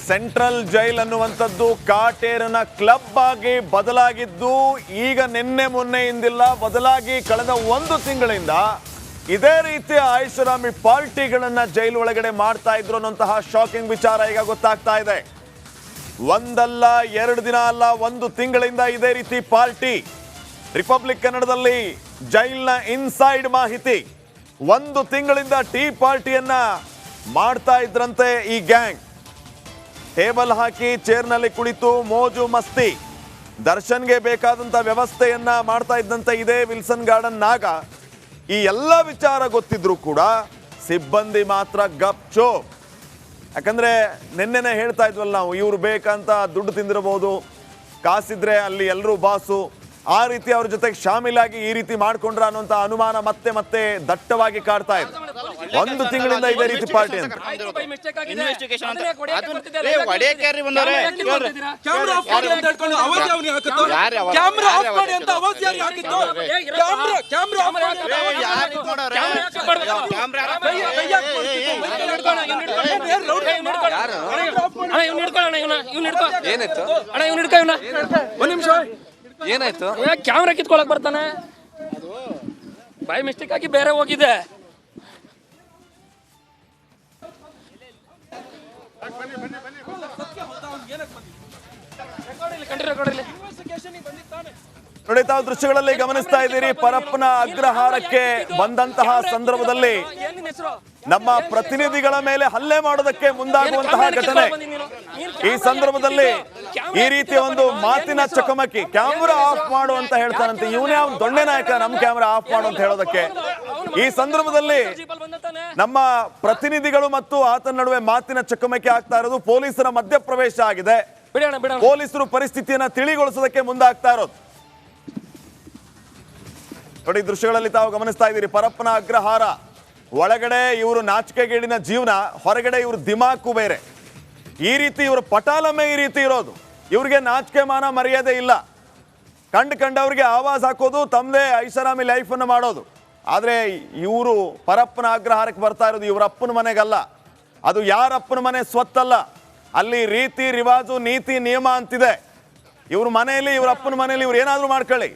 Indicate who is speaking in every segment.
Speaker 1: Central jail ಅನ್ನುವಂಥದ್ದು ಕಾಟೇರನ club ಆಗಿ ಬದಲಾಗಿದ್ದು ಈಗ ನಿನ್ನೆ ಮೊನ್ನೆಯಿಂದಿಲ್ಲ, ಬದಲಾಗಿ ಕಳೆದ ಒಂದು ತಿಂಗಳಿಂದ ಇದೇ ರೀತಿಯ ಐಷಾರಾಮಿ ಪಾರ್ಟಿಗಳನ್ನ ಜೈಲು ಒಳಗಡೆ ಮಾಡ್ತಾ ಇದ್ರು ಅನ್ನುವಂತಹ ಶಾಕಿಂಗ್ ವಿಚಾರ ಈಗ ಗೊತ್ತಾಗ್ತಾ ಇದೆ. ಒಂದಲ್ಲ ಎರಡು ದಿನ ಅಲ್ಲ, ಒಂದು ತಿಂಗಳಿಂದ ಇದೇ ರೀತಿ ಪಾರ್ಟಿ. ರಿಪಬ್ಲಿಕ್ ಕನ್ನಡದಲ್ಲಿ ಜೈಲ್ನ ಇನ್ಸೈಡ್ ಮಾಹಿತಿ. ಒಂದು ತಿಂಗಳಿಂದ ಟೀ ಪಾರ್ಟಿಯನ್ನ ಮಾಡ್ತಾ ಇದ್ರಂತೆ ಈ ಗ್ಯಾಂಗ್. ಟೇಬಲ್ ಹಾಕಿ ಚೇರ್ನಲ್ಲಿ ಕುಳಿತು ಮೋಜು ಮಸ್ತಿ, ದರ್ಶನ್ಗೆ ಬೇಕಾದಂತ ವ್ಯವಸ್ಥೆಯನ್ನ ಮಾಡ್ತಾ ಇದ್ದಂತೆ ಇದೇ ವಿಲ್ಸನ್ ಗಾರ್ಡನ್ ನಾಗ. ಈ ಎಲ್ಲ ವಿಚಾರ ಗೊತ್ತಿದ್ರು ಕೂಡ ಸಿಬ್ಬಂದಿ ಮಾತ್ರ ಗಪ್ಚೋ. ಯಾಕಂದ್ರೆ ನಿನ್ನೆನೆ ಹೇಳ್ತಾ ಇದ್ವಲ್ಲ ನಾವು, ಇವ್ರು ಬೇಕಂತ ದುಡ್ಡು ತಿಂದಿರಬಹುದು, ಕಾಸಿದ್ರೆ ಅಲ್ಲಿ ಎಲ್ಲರೂ ಬಾಸು, ಆ ರೀತಿ ಅವ್ರ ಜೊತೆಗೆ ಶಾಮೀಲಾಗಿ ಈ ರೀತಿ ಮಾಡ್ಕೊಂಡ್ರ ಅನ್ನುವಂತ ಅನುಮಾನ ಮತ್ತೆ ಮತ್ತೆ ದಟ್ಟವಾಗಿ ಕಾಡ್ತಾ ಇದೆ. ಒಂದು ತಿಂಗಳಿಂದ ಇದೇ ರೀತಿ ಪಾರ್ಟಿ ಅಂತ
Speaker 2: ಏನಾಯ್ತು? ಕ್ಯಾಮ್ರಾ ಕಿತ್ಕೊಳಕ್ ಬರ್ತಾನೆ, ಬೈ ಮಿಸ್ಟೇಕ್ ಆಗಿ ಬೇರೆ ಹೋಗಿದೆ.
Speaker 1: ನೋಡಿ, ತಾವು ದೃಶ್ಯಗಳಲ್ಲಿ ಗಮನಿಸ್ತಾ ಇದ್ದೀರಿ. ಪರಪ್ಪನ ಅಗ್ರಹಾರಕ್ಕೆ ಬಂದಂತಹ ಸಂದರ್ಭದಲ್ಲಿ ನಮ್ಮ ಪ್ರತಿನಿಧಿಗಳ ಮೇಲೆ ಹಲ್ಲೆ ಮಾಡೋದಕ್ಕೆ ಮುಂದಾಗುವಂತಹ ಘಟನೆ. ಈ ಸಂದರ್ಭದಲ್ಲಿ ಈ ರೀತಿಯ ಒಂದು ಮಾತಿನ ಚಕಮಕಿ. ಕ್ಯಾಮ್ರಾ ಆಫ್ ಮಾಡು ಅಂತ ಹೇಳ್ತಾನಂತೆ ಇವನೇ, ಅವ್ನು ದೊಣ್ಣೆ ನಾಯಕ, ನಮ್ ಕ್ಯಾಮ್ರಾ ಆಫ್ ಮಾಡು ಅಂತ ಹೇಳೋದಕ್ಕೆ. ಈ ಸಂದರ್ಭದಲ್ಲಿ ನಮ್ಮ ಪ್ರತಿನಿಧಿಗಳು ಮತ್ತು ಆತನ ನಡುವೆ ಮಾತಿನ ಚಕಮಕಿ ಆಗ್ತಾ ಇರೋದು. ಪೊಲೀಸರ ಮಧ್ಯಪ್ರವೇಶ ಆಗಿದೆ. ಪೊಲೀಸರು ಪರಿಸ್ಥಿತಿಯನ್ನ ತಿಳಿಗೊಳಿಸೋದಕ್ಕೆ ಮುಂದಾಗ್ತಾ ಇರೋದು. ನೋಡಿ, ದೃಶ್ಯಗಳಲ್ಲಿ ತಾವು ಗಮನಿಸ್ತಾ ಇದ್ದೀರಿ. ಪರಪ್ಪನ ಅಗ್ರಹಾರ ಒಳಗಡೆ ಇವರು ನಾಚಿಕೆಗೇಡಿನ ಜೀವನ, ಹೊರಗಡೆ ಇವರು ದಿಮಾಕು ಬೇರೆ. ಈ ರೀತಿ ಇವರ ಪಟಾಲಮೆ ಈ ರೀತಿ ಇರೋದು. ಇವ್ರಿಗೆ ನಾಚಿಕೆ ಮಾನ ಮರ್ಯಾದೆ ಇಲ್ಲ. ಕಂಡವ್ರಿಗೆ ಆವಾಜ್ ಹಾಕೋದು, ತಮ್ಮದೇ ಐಷಾರಾಮಿ ಲೈಫನ್ನು ಮಾಡೋದು. ಆದರೆ ಇವರು ಪರಪ್ಪನ ಅಗ್ರಹಾರಕ್ಕೆ ಬರ್ತಾ ಇರೋದು ಇವರ ಅಪ್ಪನ ಮನೆಗಲ್ಲ. ಅದು ಯಾರಪ್ಪನ ಮನೆ ಸ್ವತ್ತಲ್ಲ. ಅಲ್ಲಿ ರೀತಿ ರಿವಾಜು ನೀತಿ ನಿಯಮ ಅಂತಿದೆ. ಇವ್ರ ಮನೆಯಲ್ಲಿ, ಇವ್ರ ಅಪ್ಪನ ಮನೆಯಲ್ಲಿ ಇವ್ರು ಏನಾದರೂ ಮಾಡ್ಕೊಳ್ಳಿ.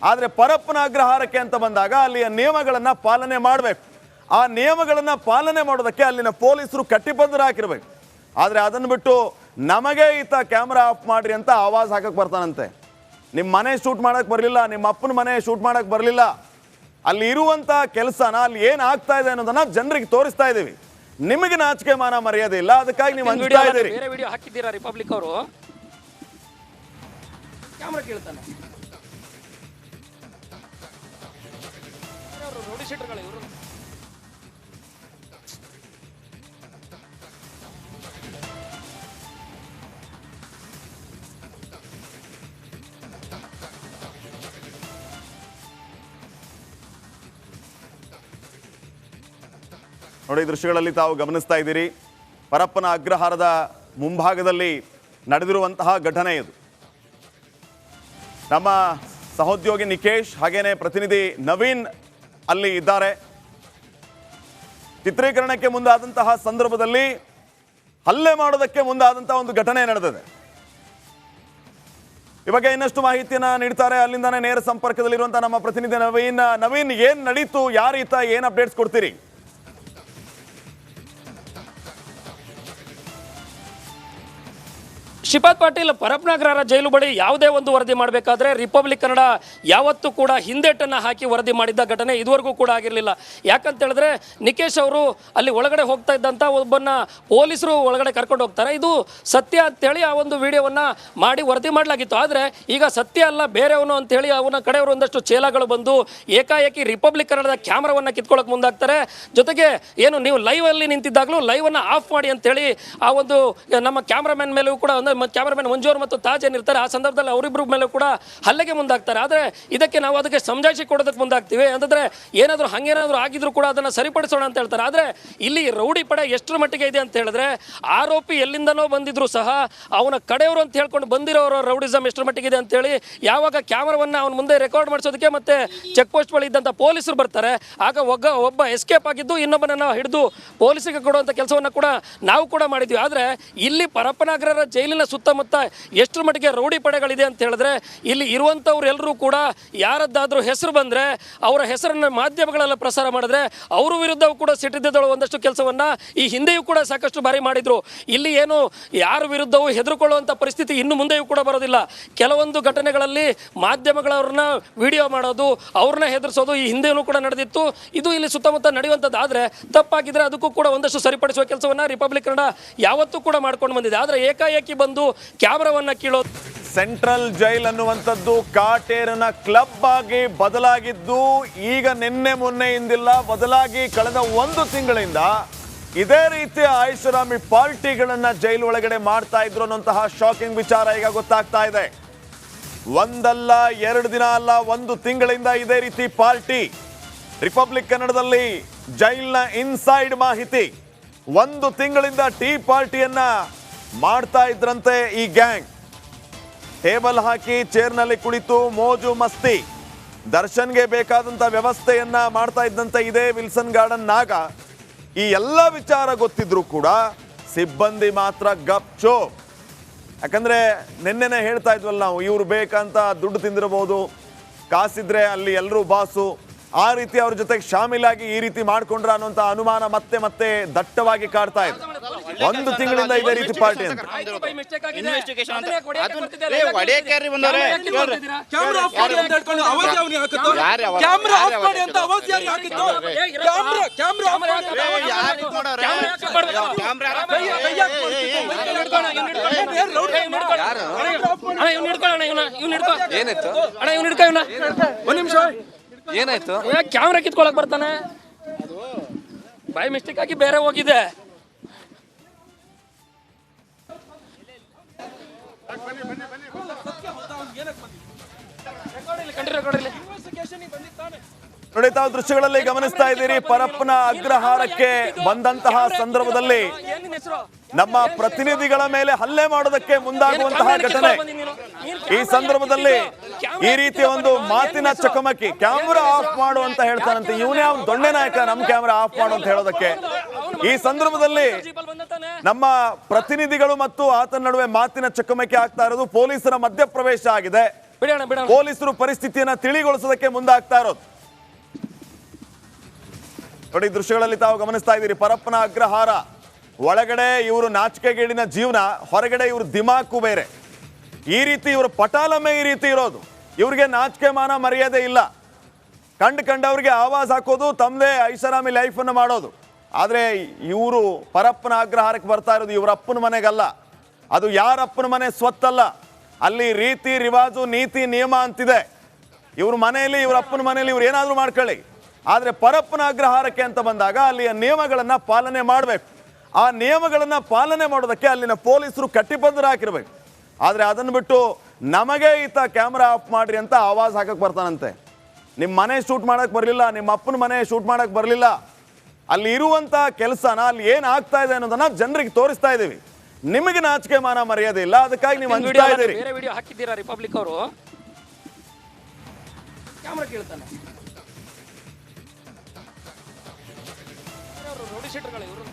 Speaker 1: ಆದರೆ ಪರಪ್ಪನ ಅಗ್ರಹಾರಕ್ಕೆ ಅಂತ ಬಂದಾಗ ಅಲ್ಲಿಯ ನಿಯಮಗಳನ್ನು ಪಾಲನೆ ಮಾಡಬೇಕು. ಆ ನಿಯಮಗಳನ್ನು ಪಾಲನೆ ಮಾಡೋದಕ್ಕೆ ಅಲ್ಲಿನ ಪೊಲೀಸರು ಕಟ್ಟಿಬದ್ಧರಾಗಿರ್ಬೇಕು. ಆದರೆ ಅದನ್ನು ಬಿಟ್ಟು ನಮಗೆ ಈತ ಕ್ಯಾಮ್ರಾ ಆಫ್ ಮಾಡ್ರಿ ಅಂತ ಆವಾಜ್ ಹಾಕಕ್ಕೆ ಬರ್ತಾನಂತೆ. ನಿಮ್ಮ ಮನೆ ಶೂಟ್ ಮಾಡಕ್ಕೆ ಬರಲಿಲ್ಲ, ನಿಮ್ಮ ಅಪ್ಪನ ಮನೆ ಶೂಟ್ ಮಾಡಕ್ಕೆ ಬರಲಿಲ್ಲ. ಅಲ್ಲಿ ಇರುವಂಥ ಕೆಲಸನ, ಅಲ್ಲಿ ಏನು ಆಗ್ತಾ ಇದೆ ಅನ್ನೋದನ್ನ ಜನರಿಗೆ ತೋರಿಸ್ತಾ ಇದ್ದೀವಿ. ನಿಮಗೆ ನಾಚಿಕೆ ಮಾನ ಮರ್ಯಾದೆ ಇಲ್ಲ, ಅದಕ್ಕಾಗಿ ನೀವು ಹಂಚ್ತಾ ಇದ್ದೀರಿ.
Speaker 2: ಬೇರೆ ವಿಡಿಯೋ ಹಾಕಿದ್ದೀರಾ ರಿಪಬ್ಲಿಕ್ ಅವರು? ಕ್ಯಾಮ್ರಾ ಕೇಳ್ತಾನೆ. ರೌಡಿ ಶೀಟರ್ಗಳು ಇವರು.
Speaker 1: ನೋಡಿ, ದೃಶ್ಯಗಳಲ್ಲಿ ತಾವು ಗಮನಿಸ್ತಾ ಇದ್ದೀರಿ. ಪರಪ್ಪನ ಅಗ್ರಹಾರದ ಮುಂಭಾಗದಲ್ಲಿ ನಡೆದಿರುವಂತಹ ಘಟನೆ ಇದು. ನಮ್ಮ ಸಹೋದ್ಯೋಗಿ ನಿಕೇಶ್ ಹಾಗೇನೆ ಪ್ರತಿನಿಧಿ ನವೀನ್ ಅಲ್ಲಿ ಇದ್ದಾರೆ. ಚಿತ್ರೀಕರಣಕ್ಕೆ ಮುಂದಾದಂತಹ ಸಂದರ್ಭದಲ್ಲಿ ಹಲ್ಲೆ ಮಾಡೋದಕ್ಕೆ ಮುಂದಾದಂತಹ ಒಂದು ಘಟನೆ ನಡೆದಿದೆ. ಈ ಬಗ್ಗೆ ಇನ್ನಷ್ಟು ಮಾಹಿತಿಯನ್ನ ನೀಡ್ತಾರೆ ಅಲ್ಲಿಂದಾನೆ ನೇರ ಸಂಪರ್ಕದಲ್ಲಿರುವಂತಹ ನಮ್ಮ ಪ್ರತಿನಿಧಿ ನವೀನ್, ಏನ್ ನಡೀತು, ಯಾರೀತ, ಏನ್ ಅಪ್ಡೇಟ್ಸ್ ಕೊಡ್ತೀರಿ?
Speaker 2: ಶ್ರೀಪಾದ್ ಪಾಟೀಲ್, ಪರಪ್ಪನ ಅಗ್ರಹಾರ ಜೈಲು ಬಳಿ ಯಾವುದೇ ಒಂದು ವರದಿ ಮಾಡಬೇಕಾದ್ರೆ ರಿಪಬ್ಲಿಕ್ ಕನ್ನಡ ಯಾವತ್ತೂ ಕೂಡ ಹಿಂದೇಟನ್ನು ಹಾಕಿ ವರದಿ ಮಾಡಿದ್ದ ಘಟನೆ ಇದುವರೆಗೂ ಕೂಡ ಆಗಿರಲಿಲ್ಲ. ಯಾಕಂತ ಹೇಳಿದ್ರೆ ನಿಕೇಶ್ ಅವರು ಅಲ್ಲಿ ಒಳಗಡೆ ಹೋಗ್ತಾ ಇದ್ದಂಥ ಒಬ್ಬನ್ನ ಪೊಲೀಸರು ಒಳಗಡೆ ಕರ್ಕೊಂಡು ಹೋಗ್ತಾರೆ. ಇದು ಸತ್ಯ ಅಂತೇಳಿ ಆ ಒಂದು ವಿಡಿಯೋವನ್ನು ಮಾಡಿ ವರದಿ ಮಾಡಲಾಗಿತ್ತು. ಆದರೆ ಈಗ ಸತ್ಯ ಅಲ್ಲ, ಬೇರೆಯವನು ಅಂತೇಳಿ ಅವನ ಕಡೆಯವರು ಒಂದಷ್ಟು ಚೇಲಾಗಳು ಬಂದು ಏಕಾಏಕಿ ರಿಪಬ್ಲಿಕ್ ಕನ್ನಡದ ಕ್ಯಾಮ್ರಾವನ್ನು ಕಿತ್ಕೊಳ್ಳೋಕೆ ಮುಂದಾಗ್ತಾರೆ. ಜೊತೆಗೆ ಏನು ನೀವು ಲೈವ್ ಅಲ್ಲಿ ನಿಂತಿದ್ದಾಗಲೂ ಲೈವನ್ನು ಆಫ್ ಮಾಡಿ ಅಂತೇಳಿ ಆ ಒಂದು ನಮ್ಮ ಕ್ಯಾಮ್ರಾಮನ್ ಮೇಲೂ ಕೂಡ ಒಂದು ಕ್ಯಾಮರಾಮನ್ ಮಂಜು ಅವರು ಮತ್ತು ತಾಜ್ ಏನಿರ್ತಾರೆ ಆ ಸಂದರ್ಭದಲ್ಲಿ ಅವರಿಬ್ಬರ ಮೇಲೆ ಕೂಡ ಹಲ್ಲೆಗೆ ಮುಂದಾಗ್ತಾರೆ. ಆದರೆ ಇದಕ್ಕೆ ನಾವು ಅದಕ್ಕೆ ಸಮಜಾಯಿಷಿ ಕೊಡೋದಕ್ಕೆ ಮುಂದಾಗ್ತೀವಿ ಅಂತಂದ್ರೆ ಏನಾದರೂ ಹಂಗೇನಾದರೂ ಆಗಿದ್ರು ಕೂಡ ಅದನ್ನು ಸರಿಪಡಿಸೋಣ ಅಂತ ಹೇಳ್ತಾರೆ. ಆದರೆ ಇಲ್ಲಿ ರೌಡಿ ಪಡೆ ಎಷ್ಟರ ಮಟ್ಟಿಗೆ ಇದೆ ಅಂತ ಹೇಳಿದ್ರೆ ಆರೋಪಿ ಎಲ್ಲಿಂದನೋ ಬಂದಿದ್ರು ಸಹ ಅವನ ಕಡೆಯವರು ಅಂತ ಹೇಳ್ಕೊಂಡು ಬಂದಿರೋರ ರೌಡಿಸಮ್ ಎಷ್ಟರ ಮಟ್ಟಿಗೆ ಇದೆ ಅಂತೇಳಿ ಯಾವಾಗ ಕ್ಯಾಮರಾವನ್ನು ಅವನ ಮುಂದೆ ರೆಕಾರ್ಡ್ ಮಾಡಿಸೋದಕ್ಕೆ ಮತ್ತೆ ಚೆಕ್ ಪೋಸ್ಟ್ ಬಳಿ ಇದ್ದಂಥ ಪೊಲೀಸರು ಬರ್ತಾರೆ, ಆಗ ಒಬ್ಬ ಎಸ್ಕೇಪ್ ಆಗಿದ್ದು ಇನ್ನೊಬ್ಬನನ್ನು ಹಿಡಿದು ಪೊಲೀಸರಿಗೆ ಕೊಡುವಂಥ ಕೆಲಸವನ್ನು ಕೂಡ ನಾವು ಕೂಡ ಮಾಡಿದ್ವಿ. ಆದರೆ ಇಲ್ಲಿ ಪರಪ್ಪನಗರ ಜೈಲಿನ ಸುತ್ತಮುತ್ತ ಎಷ್ಟರ ಮಟ್ಟಿಗೆ ರೌಡಿ ಪಡೆಗಳಿದೆ ಅಂತ ಹೇಳಿದ್ರೆ ಇಲ್ಲಿ ಇರುವಂಥವ್ರು ಎಲ್ಲರೂ ಕೂಡ ಯಾರದ್ದಾದರೂ ಹೆಸರು ಬಂದರೆ ಅವರ ಹೆಸರನ್ನು ಮಾಧ್ಯಮಗಳೆಲ್ಲ ಪ್ರಸಾರ ಮಾಡಿದ್ರೆ ಅವರ ವಿರುದ್ಧವೂ ಕೂಡ ಸಿಟ್ಟಿದ್ದಳು ಒಂದಷ್ಟು ಕೆಲಸವನ್ನು ಈ ಹಿಂದೆಯೂ ಕೂಡ ಸಾಕಷ್ಟು ಬಾರಿ ಮಾಡಿದ್ರು. ಇಲ್ಲಿ ಏನು ಯಾರ ವಿರುದ್ಧವೂ ಹೆದರುಕೊಳ್ಳುವಂಥ ಪರಿಸ್ಥಿತಿ ಇನ್ನು ಮುಂದೆಯೂ ಕೂಡ ಬರೋದಿಲ್ಲ. ಕೆಲವೊಂದು ಘಟನೆಗಳಲ್ಲಿ ಮಾಧ್ಯಮಗಳವ್ರನ್ನ ವಿಡಿಯೋ ಮಾಡೋದು, ಅವ್ರನ್ನ ಹೆದರಿಸೋದು ಈ ಹಿಂದೆಯೂ ಕೂಡ ನಡೆದಿತ್ತು. ಇದು ಇಲ್ಲಿ ಸುತ್ತಮುತ್ತ ನಡೆಯುವಂಥದ್ದು. ಆದರೆ ತಪ್ಪಾಗಿದ್ರೆ ಅದಕ್ಕೂ ಕೂಡ ಒಂದಷ್ಟು ಸರಿಪಡಿಸುವ ಕೆಲಸವನ್ನು ರಿಪಬ್ಲಿಕ್ ಕನ್ನಡ ಯಾವತ್ತೂ ಕೂಡ ಮಾಡ್ಕೊಂಡು ಬಂದಿದೆ. ಆದರೆ ಏಕಾಏಕಿ ಬಂದು ಕ್ಯಾಮರಾವನ್ನು ಕೀಳೋದು.
Speaker 1: ಸೆಂಟ್ರಲ್ ಜೈಲ್ ಅನ್ನುವಂಥದ್ದು ಕಾಟೇರನ ಕ್ಲಬ್ ಆಗಿ ಬದಲಾಗಿದ್ದು ಈಗ ನಿನ್ನೆ ಮೊನ್ನೆಯಿಂದಿಲ್ಲ, ಬದಲಾಗಿ ಕಳೆದ 1 ತಿಂಗಳಿಂದ ಇದೇ ರೀತಿಯ ಐಷಾರಾಮಿ ಪಾರ್ಟಿಗಳನ್ನ ಜೈಲು ಒಳಗಡೆ ಮಾಡ್ತಾ ಇದ್ರು ಅನ್ನುವಂತಹ ಶಾಕಿಂಗ್ ವಿಚಾರ ಈಗ ಗೊತ್ತಾಗ್ತಾ ಇದೆ. ಒಂದಲ್ಲ 2 ದಿನ ಅಲ್ಲ, 1 ತಿಂಗಳಿಂದ ಇದೇ ರೀತಿ ಪಾರ್ಟಿ. ರಿಪಬ್ಲಿಕ್ ಕನ್ನಡದಲ್ಲಿ ಜೈಲ್ನ ಇನ್ಸೈಡ್ ಮಾಹಿತಿ. 1 ತಿಂಗಳಿಂದ ಟೀ ಪಾರ್ಟಿಯನ್ನ ಮಾಡ್ತಾ ಇದ್ರಂತೆ ಈ ಗ್ಯಾಂಗ್. ಟೇಬಲ್ ಹಾಕಿ ಚೇರ್ನಲ್ಲಿ ಕುಳಿತು ಮೋಜು ಮಸ್ತಿ, ದರ್ಶನ್ಗೆ ಬೇಕಾದಂತ ವ್ಯವಸ್ಥೆಯನ್ನ ಮಾಡ್ತಾ ಇದ್ದಂತೆ ಇದೇ ವಿಲ್ಸನ್ ಗಾರ್ಡನ್ ನಾಗ. ಈ ಎಲ್ಲ ವಿಚಾರ ಗೊತ್ತಿದ್ರು ಕೂಡ ಸಿಬ್ಬಂದಿ ಮಾತ್ರ ಗಪ್ ಚೋಪ್. ಯಾಕಂದ್ರೆ ನಿನ್ನೆನೆ ಹೇಳ್ತಾ ಇದ್ವಲ್ಲ ನಾವು, ಇವ್ರು ಬೇಕಂತ ದುಡ್ಡು ತಿಂದಿರಬಹುದು, ಕಾಸಿದ್ರೆ ಅಲ್ಲಿ ಎಲ್ಲರೂ ಬಾಸು, ಆ ರೀತಿ ಅವ್ರ ಜೊತೆಗೆ ಶಾಮೀಲಾಗಿ ಈ ರೀತಿ ಮಾಡ್ಕೊಂಡ್ರ ಅನ್ನುವಂತ ಅನುಮಾನ ಮತ್ತೆ ಮತ್ತೆ ದಟ್ಟವಾಗಿ ಕಾಡ್ತಾ ಇದೆ. 1 ತಿಂಗಳಿಂದ ಇದೇ ರೀತಿ ಪಾರ್ಟಿ ಅಂತ.
Speaker 2: ಏನಾಯ್ತು? ಕ್ಯಾಮ್ರಾ ಕಿತ್ಕೊಳಕ್ ಬರ್ತಾನೆ, ಬೈ ಮಿಸ್ಟೇಕ್ ಆಗಿ ಬೇರೆ ಹೋಗಿದೆ.
Speaker 1: ನೋಡಿ, ತಾವು ದೃಶ್ಯಗಳಲ್ಲಿ ಗಮನಿಸ್ತಾ ಇದ್ದೀರಿ. ಪರಪ್ಪನ ಅಗ್ರಹಾರಕ್ಕೆ ಬಂದಂತಹ ಸಂದರ್ಭದಲ್ಲಿ ನಮ್ಮ ಪ್ರತಿನಿಧಿಗಳ ಮೇಲೆ ಹಲ್ಲೆ ಮಾಡೋದಕ್ಕೆ ಮುಂದಾಗುವಂತಹ ಘಟನೆ. ಈ ಸಂದರ್ಭದಲ್ಲಿ ಈ ರೀತಿಯ ಒಂದು ಮಾತಿನ ಚಕಮಕಿ. ಕ್ಯಾಮ್ರಾ ಆಫ್ ಮಾಡು ಅಂತ ಹೇಳ್ತಾನಂತೆ. ಇವನೇ ಅವ್ನು ದೊಣ್ಣೆ ನಾಯಕ, ನಮ್ಮ ಕ್ಯಾಮ್ರಾ ಆಫ್ ಮಾಡು ಅಂತ ಹೇಳೋದಕ್ಕೆ. ಈ ಸಂದರ್ಭದಲ್ಲಿ ನಮ್ಮ ಪ್ರತಿನಿಧಿಗಳು ಮತ್ತು ಆತನ ನಡುವೆ ಮಾತಿನ ಚಕಮಕಿ ಆಗ್ತಾ ಇರೋದು. ಪೊಲೀಸರ ಮಧ್ಯಪ್ರವೇಶ ಆಗಿದೆ. ಪೊಲೀಸರು ಪರಿಸ್ಥಿತಿಯನ್ನ ತಿಳಿಗೊಳಿಸೋದಕ್ಕೆ ಮುಂದಾಗ್ತಾ ಇರೋದು. ನೋಡಿ, ದೃಶ್ಯಗಳಲ್ಲಿ ತಾವು ಗಮನಿಸ್ತಾ ಇದ್ದೀರಿ. ಪರಪ್ಪನ ಅಗ್ರಹಾರ ಒಳಗಡೆ ಇವರು ನಾಚಿಕೆಗೇಡಿನ ಜೀವನ, ಹೊರಗಡೆ ಇವರು ದಿಮಾಕು ಬೇರೆ. ಈ ರೀತಿ ಇವರು ಪಟಾಲಮೆ ಈ ರೀತಿ ಇರೋದು. ಇವ್ರಿಗೆ ನಾಚಿಕೆ ಮಾನ ಮರ್ಯಾದೆ ಇಲ್ಲ. ಕಂಡವ್ರಿಗೆ ಆವಾಜ್ ಹಾಕೋದು, ತಮ್ಮದೇ ಐಷಾರಾಮಿ ಲೈಫ್ ಅನ್ನು ಮಾಡೋದು. ಆದರೆ ಇವರು ಪರಪ್ಪನ ಅಗ್ರಹಾರಕ್ಕೆ ಬರ್ತಾ ಇರೋದು ಇವ್ರ ಅಪ್ಪನ ಮನೆಗಲ್ಲ. ಅದು ಯಾರ ಅಪ್ಪನ ಮನೆ ಸ್ವತ್ತಲ್ಲ. ಅಲ್ಲಿ ರೀತಿ ರಿವಾಜು ನೀತಿ ನಿಯಮ ಅಂತಿದೆ. ಇವ್ರ ಮನೆಯಲ್ಲಿ, ಇವ್ರ ಅಪ್ಪನ ಮನೆಯಲ್ಲಿ ಇವ್ರು ಏನಾದರೂ ಮಾಡ್ಕೊಳ್ಳಿ. ಆದರೆ ಪರಪ್ಪನ ಅಗ್ರಹಾರಕ್ಕೆ ಅಂತ ಬಂದಾಗ ಅಲ್ಲಿಯ ನಿಯಮಗಳನ್ನು ಪಾಲನೆ ಮಾಡಬೇಕು. ಆ ನಿಯಮಗಳನ್ನು ಪಾಲನೆ ಮಾಡೋದಕ್ಕೆ ಅಲ್ಲಿನ ಪೊಲೀಸರು ಕಟ್ಟಿಬದ್ಧರಾಗಿರ್ಬೇಕು. ಆದರೆ ಅದನ್ನು ಬಿಟ್ಟು ನಮಗೆ ಈತ ಕ್ಯಾಮ್ರಾ ಆಫ್ ಮಾಡ್ರಿ ಅಂತ ಆವಾಜ್ ಹಾಕಕ್ಕೆ ಬರ್ತಾನಂತೆ. ನಿಮ್ಮ ಮನೆ ಶೂಟ್ ಮಾಡಕ್ಕೆ ಬರಲಿಲ್ಲ, ನಿಮ್ಮ ಅಪ್ಪನ ಮನೆ ಶೂಟ್ ಮಾಡಕ್ಕೆ ಬರಲಿಲ್ಲ. ಅಲ್ಲಿ ಇರುವಂಥ ಕೆಲಸನ, ಅಲ್ಲಿ ಏನು ಆಗ್ತಾ ಇದೆ ಅನ್ನೋದನ್ನ ಜನರಿಗೆ ತೋರಿಸ್ತಾ ಇದ್ದೀವಿ. ನಿಮಗೆ ನಾಚಿಕೆ ಮಾನ ಮರ್ಯಾದೆ ಇಲ್ಲ, ಅದಕ್ಕಾಗಿ ನೀವು ಹಂಚ್ತಾ ಇದ್ದೀರಿ.
Speaker 2: ಬೇರೆ ವಿಡಿಯೋ ಹಾಕಿದ್ದೀರಾ ರಿಪಬ್ಲಿಕ್ ಅವರು? ಕ್ಯಾಮ್ರಾ ಕೇಳ್ತಾನೆ. ರೌಡಿ ಶೀಟರ್ಗಳು ಇವರು.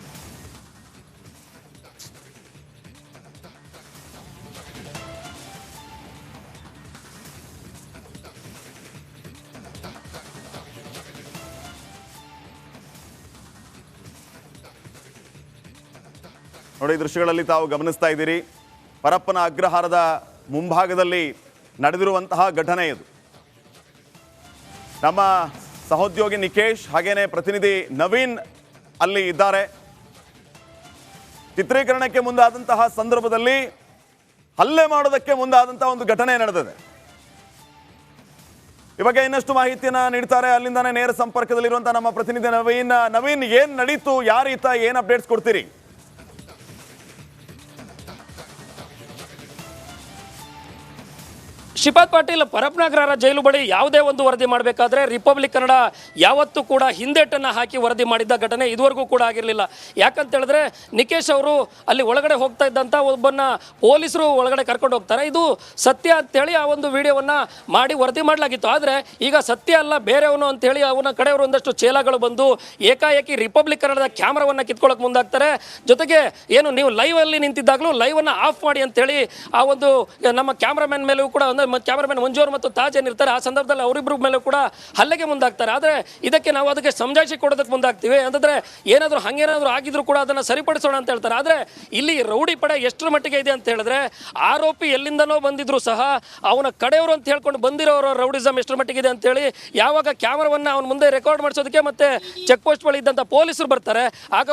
Speaker 1: ನೋಡಿ, ದೃಶ್ಯಗಳಲ್ಲಿ ತಾವು ಗಮನಿಸ್ತಾ ಇದ್ದೀರಿ. ಪರಪ್ಪನ ಅಗ್ರಹಾರದ ಮುಂಭಾಗದಲ್ಲಿ ನಡೆದಿರುವಂತಹ ಘಟನೆ ಇದು. ನಮ್ಮ ಸಹೋದ್ಯೋಗಿ ನಿಕೇಶ್ ಹಾಗೇನೆ ಪ್ರತಿನಿಧಿ ನವೀನ್ ಅಲ್ಲಿ ಇದ್ದಾರೆ. ಚಿತ್ರೀಕರಣಕ್ಕೆ ಮುಂದಾದಂತಹ ಸಂದರ್ಭದಲ್ಲಿ ಹಲ್ಲೆ ಮಾಡೋದಕ್ಕೆ ಮುಂದಾದಂತಹ ಒಂದು ಘಟನೆ ನಡೆದಿದೆ. ಈ ಬಗ್ಗೆ ಇನ್ನಷ್ಟು ಮಾಹಿತಿಯನ್ನ ನೀಡ್ತಾರೆ. ಅಲ್ಲಿಂದಾನೇ ನೇರ ಸಂಪರ್ಕದಲ್ಲಿರುವಂತಹ ನಮ್ಮ ಪ್ರತಿನಿಧಿ ನವೀನ್, ಏನ್ ನಡೀತು, ಯಾರೀತ, ಏನ್ ಅಪ್ಡೇಟ್ಸ್ ಕೊಡ್ತೀರಿ?
Speaker 2: ಶ್ರೀಪಾದ್ ಪಾಟೀಲ್ ಪರಪ್ನಾಗ್ರಹರ ಜೈಲು ಬಳಿ ಯಾವುದೇ ಒಂದು ವರದಿ ಮಾಡಬೇಕಾದ್ರೆ ರಿಪಬ್ಲಿಕ್ ಕನ್ನಡ ಯಾವತ್ತೂ ಕೂಡ ಹಿಂದೇಟನ್ನು ಹಾಕಿ ವರದಿ ಮಾಡಿದ್ದ ಘಟನೆ ಇದುವರೆಗೂ ಕೂಡ ಆಗಿರಲಿಲ್ಲ. ಯಾಕಂತ ಹೇಳಿದ್ರೆ ನಿಕೇಶ್ ಅವರು ಅಲ್ಲಿ ಒಳಗಡೆ ಹೋಗ್ತಾ ಇದ್ದಂಥ ಒಬ್ಬನ್ನ ಪೊಲೀಸರು ಒಳಗಡೆ ಕರ್ಕೊಂಡು ಹೋಗ್ತಾರೆ. ಇದು ಸತ್ಯ ಅಂತೇಳಿ ಆ ಒಂದು ವಿಡಿಯೋವನ್ನು ಮಾಡಿ ವರದಿ ಮಾಡಲಾಗಿತ್ತು. ಆದರೆ ಈಗ ಸತ್ಯ ಅಲ್ಲ ಬೇರೆಯವನು ಅಂತೇಳಿ ಅವನ ಕಡೆಯವರು ಒಂದಷ್ಟು ಚೇಲಾಗಳು ಬಂದು ಏಕಾಏಕಿ ರಿಪಬ್ಲಿಕ್ ಕನ್ನಡದ ಕ್ಯಾಮ್ರಾವನ್ನು ಕಿತ್ಕೊಳ್ಳೋಕೆ ಮುಂದಾಗ್ತಾರೆ. ಜೊತೆಗೆ ಏನು ನೀವು ಲೈವಲ್ಲಿ ನಿಂತಿದ್ದಾಗಲೂ ಲೈವನ್ನು ಆಫ್ ಮಾಡಿ ಅಂತೇಳಿ ಆ ಒಂದು ನಮ್ಮ ಕ್ಯಾಮ್ರಾಮನ್ ಮೇಲೂ ಕೂಡ ಕ್ಯಾಮರಾಮನ್ ಮಂಜು ಅವರು ಮತ್ತು ತಾಜ್ ಏನಿರ್ತಾರೆ ಆ ಸಂದರ್ಭದಲ್ಲಿ ಅವರಿಬ್ಬರ ಮೇಲೂ ಕೂಡ ಹಲ್ಲೆಗೆ ಮುಂದಾಗ್ತಾರೆ. ಆದರೆ ಇದಕ್ಕೆ ನಾವು ಅದಕ್ಕೆ ಸಮಜಾಯಿಷಿ ಕೊಡೋದಕ್ಕೆ ಮುಂದಾಗ್ತೀವಿ. ಅಂತಂದ್ರೆ ಏನಾದರೂ ಹಂಗೇನಾದರೂ ಆಗಿದ್ರು ಕೂಡ ಅದನ್ನು ಸರಿಪಡಿಸೋಣ ಅಂತ ಹೇಳ್ತಾರೆ. ಆದರೆ ಇಲ್ಲಿ ರೌಡಿ ಪಡೆ ಎಷ್ಟರ ಮಟ್ಟಿಗೆ ಇದೆ ಅಂತ ಹೇಳಿದ್ರೆ ಆರೋಪಿ ಎಲ್ಲಿಂದನೋ ಬಂದಿದ್ರು ಸಹ ಅವನ ಕಡೆಯವರು ಅಂತ ಹೇಳ್ಕೊಂಡು ಬಂದಿರೋರ ರೌಡಿಸಮ್ ಎಷ್ಟರ ಮಟ್ಟಿಗೆ ಇದೆ ಅಂತೇಳಿ ಯಾವಾಗ ಕ್ಯಾಮರಾವನ್ನು ಅವನ ಮುಂದೆ ರೆಕಾರ್ಡ್ ಮಾಡಿಸೋದಕ್ಕೆ ಮತ್ತೆ ಚೆಕ್ ಪೋಸ್ಟ್ ಬಳಿ ಇದ್ದಂಥ ಪೊಲೀಸರು ಬರ್ತಾರೆ, ಆಗ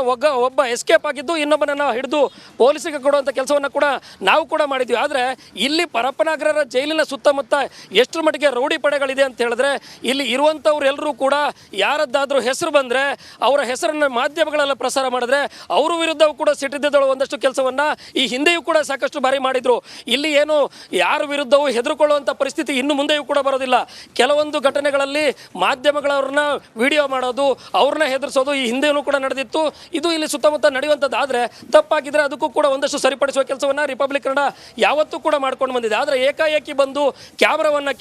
Speaker 2: ಒಬ್ಬ ಎಸ್ಕೇಪ್ ಆಗಿದ್ದು ಇನ್ನೊಬ್ಬನನ್ನು ಹಿಡಿದು ಪೊಲೀಸರಿಗೆ ಕೊಡುವಂಥ ಕೆಲಸವನ್ನು ಕೂಡ ನಾವು ಕೂಡ ಮಾಡಿದ್ವಿ. ಆದರೆ ಇಲ್ಲಿ ಪರಪ್ಪನಾಗ್ರಹರ ಜೈಲಿನ ಸುತ್ತಮುತ್ತ ಎಷ್ಟರ ಮಟ್ಟಿಗೆ ರೌಡಿ ಪಡೆಗಳಿದೆ ಅಂತ ಹೇಳಿದ್ರೆ ಇಲ್ಲಿ ಇರುವಂಥವ್ರು ಎಲ್ಲರೂ ಕೂಡ ಯಾರದ್ದಾದ್ರೂ ಹೆಸರು ಬಂದರೆ ಅವರ ಹೆಸರನ್ನು ಮಾಧ್ಯಮಗಳೆಲ್ಲ ಪ್ರಸಾರ ಮಾಡಿದ್ರೆ ಅವರ ವಿರುದ್ಧವೂ ಕೂಡ ಸಿಟ್ಟಿದ್ದಳು ಒಂದಷ್ಟು ಕೆಲಸವನ್ನು ಈ ಹಿಂದೆಯೂ ಕೂಡ ಸಾಕಷ್ಟು ಬಾರಿ ಮಾಡಿದ್ರು. ಇಲ್ಲಿ ಏನು ಯಾರ ವಿರುದ್ಧವೂ ಹೆದರ್ಕೊಳ್ಳುವಂಥ ಪರಿಸ್ಥಿತಿ ಇನ್ನು ಮುಂದೆಯೂ ಕೂಡ ಬರೋದಿಲ್ಲ. ಕೆಲವೊಂದು ಘಟನೆಗಳಲ್ಲಿ ಮಾಧ್ಯಮಗಳವ್ರನ್ನ ವಿಡಿಯೋ ಮಾಡೋದು, ಅವ್ರನ್ನ ಹೆದರ್ಸೋದು ಈ ಹಿಂದೆಯೂ ಕೂಡ ನಡೆದಿತ್ತು. ಇದು ಇಲ್ಲಿ ಸುತ್ತಮುತ್ತ ನಡೆಯುವಂಥದ್ದು. ಆದರೆ ತಪ್ಪಾಗಿದ್ರೆ ಅದಕ್ಕೂ ಕೂಡ ಒಂದಷ್ಟು ಸರಿಪಡಿಸುವ ಕೆಲಸವನ್ನು ರಿಪಬ್ಲಿಕ್ ಕನ್ನಡ ಯಾವತ್ತೂ ಕೂಡ ಮಾಡ್ಕೊಂಡು ಬಂದಿದೆ. ಆದರೆ ಏಕಾಏಕಿ ಬಂದು ಕ್ಯಾಮ್ರಾವನ್ನು